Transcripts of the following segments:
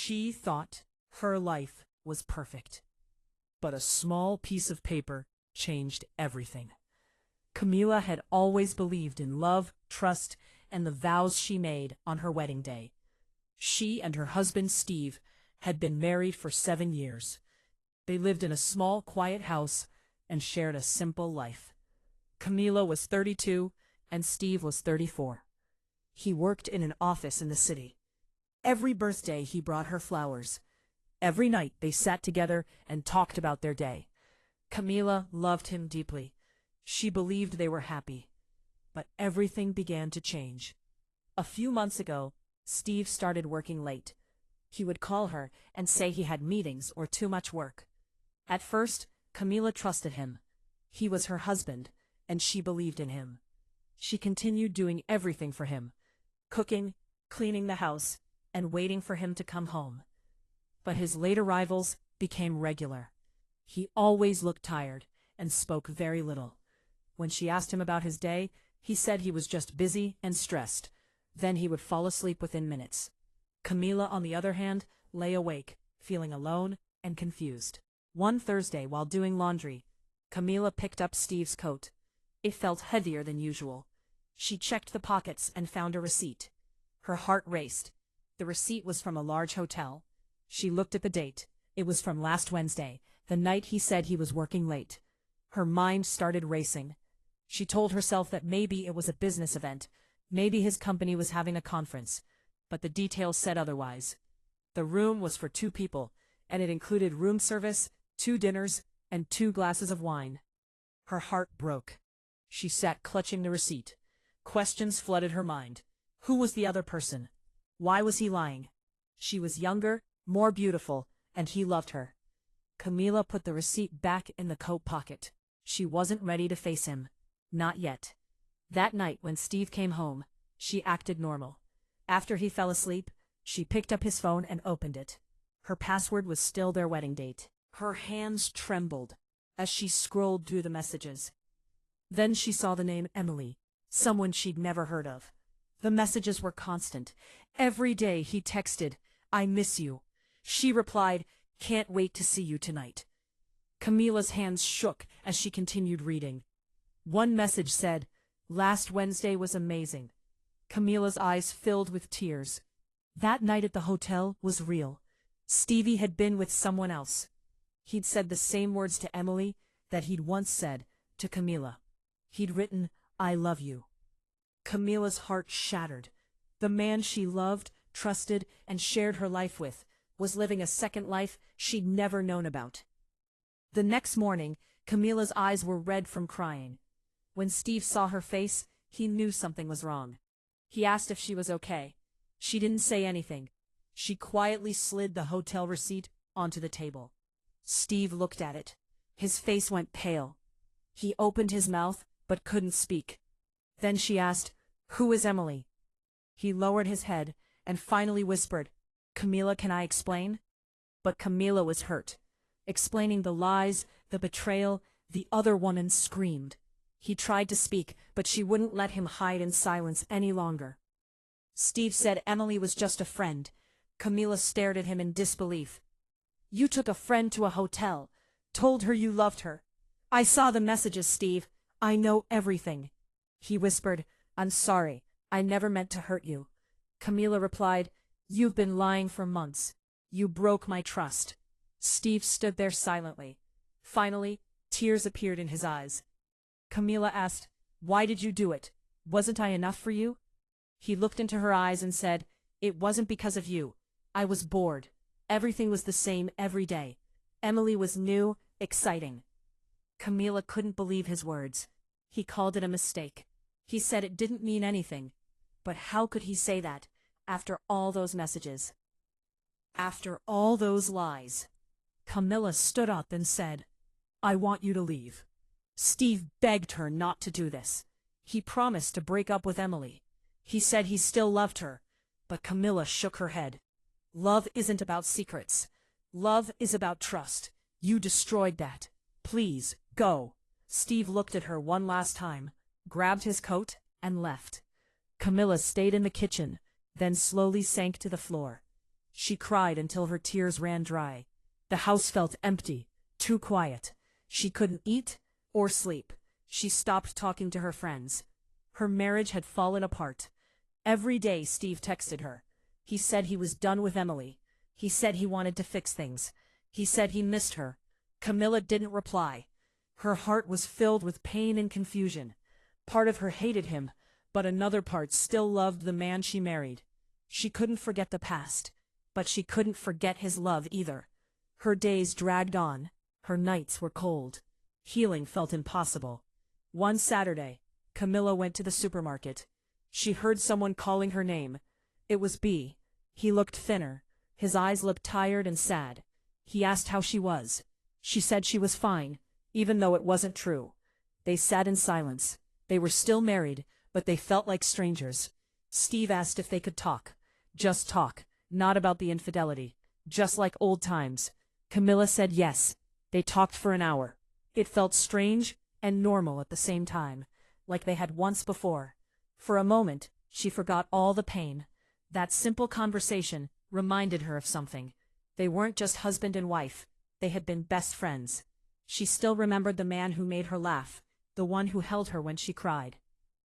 She thought her life was perfect. But a small piece of paper changed everything. Camila had always believed in love, trust, and the vows she made on her wedding day. She and her husband Steve had been married for 7 years. They lived in a small, quiet house and shared a simple life. Camila was 32 and Steve was 34. He worked in an office in the city. Every birthday he brought her flowers. Every night they sat together and talked about their day. Camila loved him deeply. She believed they were happy. But everything began to change. A few months ago, Steve started working late. He would call her and say he had meetings or too much work. At first, Camila trusted him. He was her husband, and she believed in him. She continued doing everything for him, cooking, cleaning the house, and waiting for him to come home. But his late arrivals became regular. He always looked tired and spoke very little. When she asked him about his day, he said he was just busy and stressed. Then he would fall asleep within minutes. Camila, on the other hand, lay awake, feeling alone and confused. One Thursday, while doing laundry, Camila picked up Steve's coat. It felt heavier than usual. She checked the pockets and found a receipt. Her heart raced. The receipt was from a large hotel. She looked at the date. It was from last Wednesday, the night he said he was working late. Her mind started racing. She told herself that maybe it was a business event. Maybe his company was having a conference. But the details said otherwise. The room was for 2 people, and it included room service, 2 dinners, and 2 glasses of wine. Her heart broke. She sat clutching the receipt. Questions flooded her mind. Who was the other person? Why was he lying? She was younger, more beautiful, and he loved her. Camila put the receipt back in the coat pocket. She wasn't ready to face him. Not yet. That night when Steve came home, she acted normal. After he fell asleep, she picked up his phone and opened it. Her password was still their wedding date. Her hands trembled as she scrolled through the messages. Then she saw the name Emily, someone she'd never heard of. The messages were constant. Every day he texted, "I miss you." She replied, "Can't wait to see you tonight." Camila's hands shook as she continued reading. One message said, "Last Wednesday was amazing." Camila's eyes filled with tears. That night at the hotel was real. Stevie had been with someone else. He'd said the same words to Emily that he'd once said to Camila. He'd written, "I love you." Camila's heart shattered. The man she loved, trusted, and shared her life with was living a second life she'd never known about. The next morning, Camila's eyes were red from crying. When Steve saw her face, he knew something was wrong. He asked if she was okay. She didn't say anything. She quietly slid the hotel receipt onto the table. Steve looked at it. His face went pale. He opened his mouth, but couldn't speak. Then she asked, "Who is Emily?" He lowered his head and finally whispered, "Camila, can I explain?" But Camila was hurt. Explaining the lies, the betrayal, the other woman screamed. He tried to speak, but she wouldn't let him hide in silence any longer. Steve said Emily was just a friend. Camila stared at him in disbelief. "You took a friend to a hotel, told her you loved her. I saw the messages, Steve. I know everything." He whispered, "I'm sorry. I never meant to hurt you." Camila replied, "You've been lying for months. You broke my trust." Steve stood there silently. Finally, tears appeared in his eyes. Camila asked, "Why did you do it? Wasn't I enough for you?" He looked into her eyes and said, "It wasn't because of you. I was bored. Everything was the same every day. Emily was new, exciting." Camila couldn't believe his words. He called it a mistake. He said it didn't mean anything. But how could he say that, after all those messages? After all those lies? Camila stood up and said, "I want you to leave." Steve begged her not to do this. He promised to break up with Emily. He said he still loved her, but Camila shook her head. "Love isn't about secrets. Love is about trust. You destroyed that. Please, go." Steve looked at her one last time, grabbed his coat, and left. Camila stayed in the kitchen, then slowly sank to the floor. She cried until her tears ran dry. The house felt empty, too quiet. She couldn't eat or sleep. She stopped talking to her friends. Her marriage had fallen apart. Every day Steve texted her. He said he was done with Emily. He said he wanted to fix things. He said he missed her. Camilla didn't reply. Her heart was filled with pain and confusion. Part of her hated him, but another part still loved the man she married. She couldn't forget the past, but she couldn't forget his love either. Her days dragged on. Her nights were cold. Healing felt impossible. One Saturday, Camilla went to the supermarket. She heard someone calling her name. It was B. He looked thinner. His eyes looked tired and sad. He asked how she was. She said she was fine, even though it wasn't true. They sat in silence. They were still married, but they felt like strangers. Steve asked if they could talk. Just talk, not about the infidelity. Just like old times. Camilla said yes. They talked for an hour. It felt strange and normal at the same time, like they had once before. For a moment, she forgot all the pain. That simple conversation reminded her of something. They weren't just husband and wife. They had been best friends. She still remembered the man who made her laugh, the one who held her when she cried.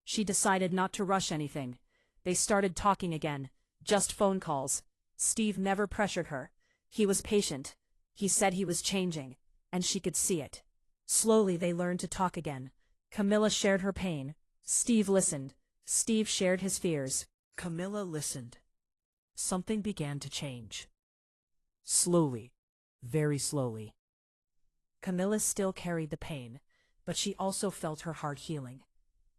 She decided not to rush anything. They started talking again, just phone calls. Steve never pressured her. He was patient. He said he was changing, and she could see it. Slowly they learned to talk again. Camilla shared her pain. Steve listened. Steve shared his fears. Camilla listened. Something began to change. Slowly, very slowly. Camilla still carried the pain, but she also felt her heart healing.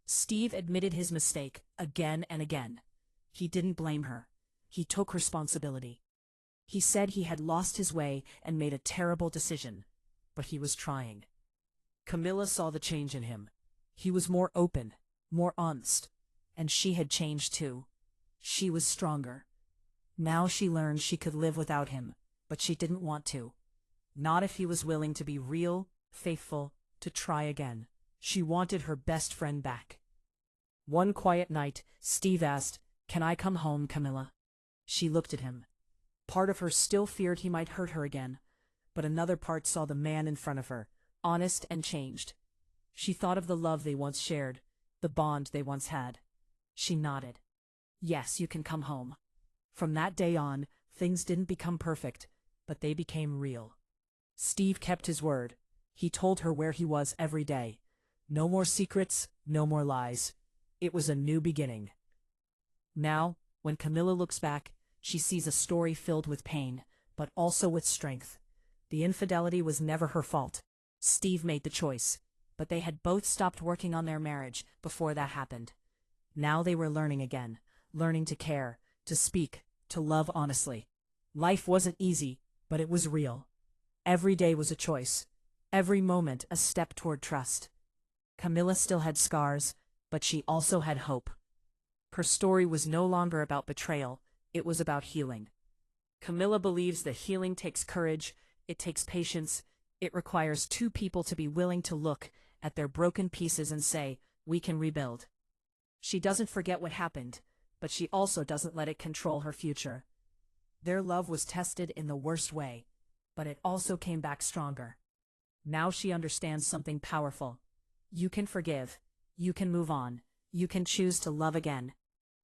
Steve admitted his mistake again and again. He didn't blame her. He took responsibility. He said he had lost his way and made a terrible decision, but he was trying. Camilla saw the change in him. He was more open, more honest, and she had changed too. She was stronger. Now she learned she could live without him, but she didn't want to. Not if he was willing to be real, faithful, to try again. She wanted her best friend back. One quiet night, Steve asked, "Can I come home, Camilla?" She looked at him. Part of her still feared he might hurt her again, but another part saw the man in front of her, honest and changed. She thought of the love they once shared, the bond they once had. She nodded. "Yes, you can come home." From that day on, things didn't become perfect, but they became real. Steve kept his word. He told her where he was every day. No more secrets, no more lies. It was a new beginning. Now, when Camilla looks back, she sees a story filled with pain, but also with strength. The infidelity was never her fault. Steve made the choice, but they had both stopped working on their marriage before that happened. Now they were learning again, learning to care, to speak, to love honestly. Life wasn't easy, but it was real. Every day was a choice. Every moment a step toward trust. Camilla still had scars, but she also had hope. Her story was no longer about betrayal, it was about healing. Camilla believes that healing takes courage, it takes patience, it requires two people to be willing to look at their broken pieces and say, "We can rebuild." She doesn't forget what happened, but she also doesn't let it control her future. Their love was tested in the worst way, but it also came back stronger. Now she understands something powerful. You can forgive. You can move on. You can choose to love again.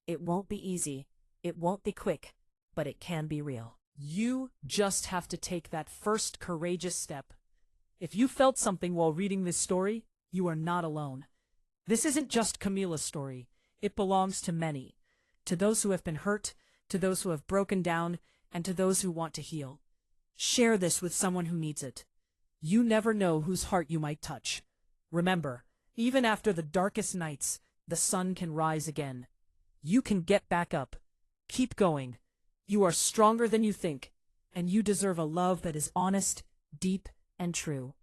It won't be easy. It won't be quick, but it can be real. You just have to take that first courageous step. If you felt something while reading this story, you are not alone. This isn't just Camilla's story. It belongs to many. To those who have been hurt, to those who have broken down, and to those who want to heal. Share this with someone who needs it. You never know whose heart you might touch. Remember, even after the darkest nights, the sun can rise again. You can get back up. Keep going. You are stronger than you think, and you deserve a love that is honest, deep, and true.